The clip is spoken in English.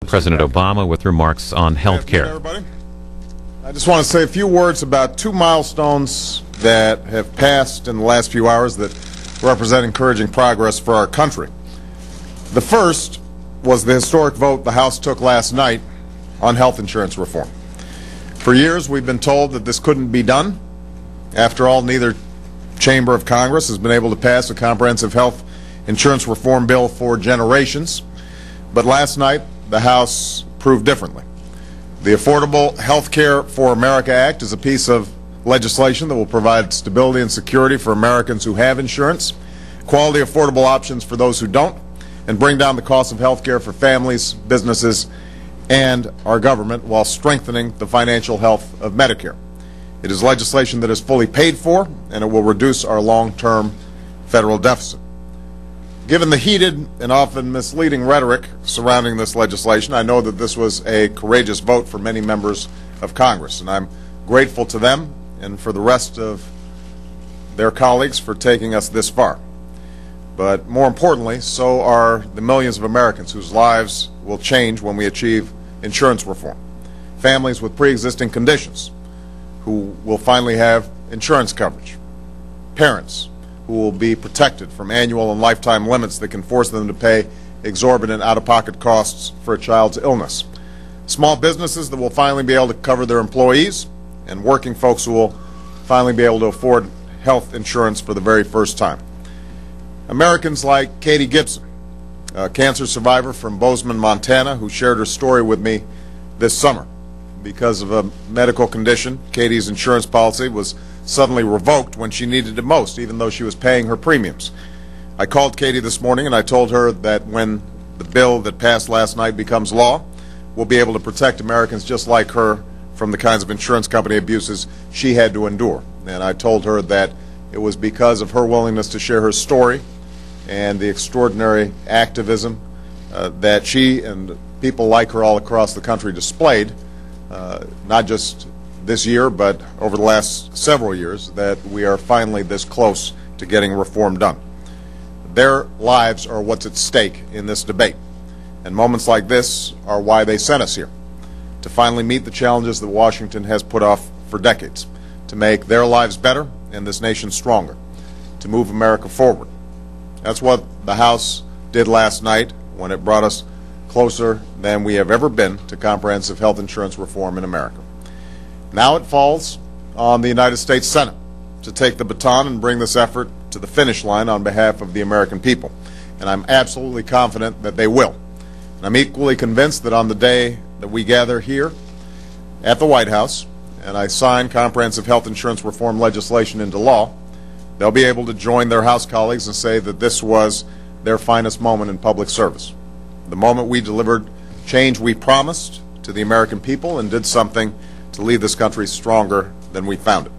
President Obama with remarks on health care. Everybody, I just want to say a few words about two milestones that have passed in the last few hours that represent encouraging progress for our country. The first was the historic vote the House took last night on health insurance reform. For years, we've been told that this couldn't be done. After all, neither chamber of Congress has been able to pass a comprehensive health insurance reform bill for generations. But last night, the House proved differently. The Affordable Health Care for America Act is a piece of legislation that will provide stability and security for Americans who have insurance, quality affordable options for those who don't, and bring down the cost of health care for families, businesses, and our government while strengthening the financial health of Medicare. It is legislation that is fully paid for, and it will reduce our long-term federal deficit. Given the heated and often misleading rhetoric surrounding this legislation, I know that this was a courageous vote for many members of Congress, and I'm grateful to them and for the rest of their colleagues for taking us this far. But more importantly, so are the millions of Americans whose lives will change when we achieve insurance reform. Families with pre-existing conditions who will finally have insurance coverage. Parents who will be protected from annual and lifetime limits that can force them to pay exorbitant out-of-pocket costs for a child's illness. Small businesses that will finally be able to cover their employees, and working folks who will finally be able to afford health insurance for the very first time. Americans like Katie Gibson, a cancer survivor from Bozeman, Montana, who shared her story with me this summer. Because of a medical condition, Katie's insurance policy was suddenly revoked when she needed it most, even though she was paying her premiums. I called Katie this morning and I told her that when the bill that passed last night becomes law, we'll be able to protect Americans just like her from the kinds of insurance company abuses she had to endure. And I told her that it was because of her willingness to share her story and the extraordinary activism that she and people like her all across the country displayed, not just this year, but over the last several years, that we are finally this close to getting reform done. Their lives are what's at stake in this debate, and moments like this are why they sent us here, to finally meet the challenges that Washington has put off for decades, to make their lives better and this nation stronger, to move America forward. That's what the House did last night when it brought us closer than we have ever been to comprehensive health insurance reform in America. Now it falls on the United States Senate to take the baton and bring this effort to the finish line on behalf of the American people. And I'm absolutely confident that they will. And I'm equally convinced that on the day that we gather here at the White House and I sign comprehensive health insurance reform legislation into law, they'll be able to join their House colleagues and say that this was their finest moment in public service. The moment we delivered change we promised to the American people and did something to leave this country stronger than we found it.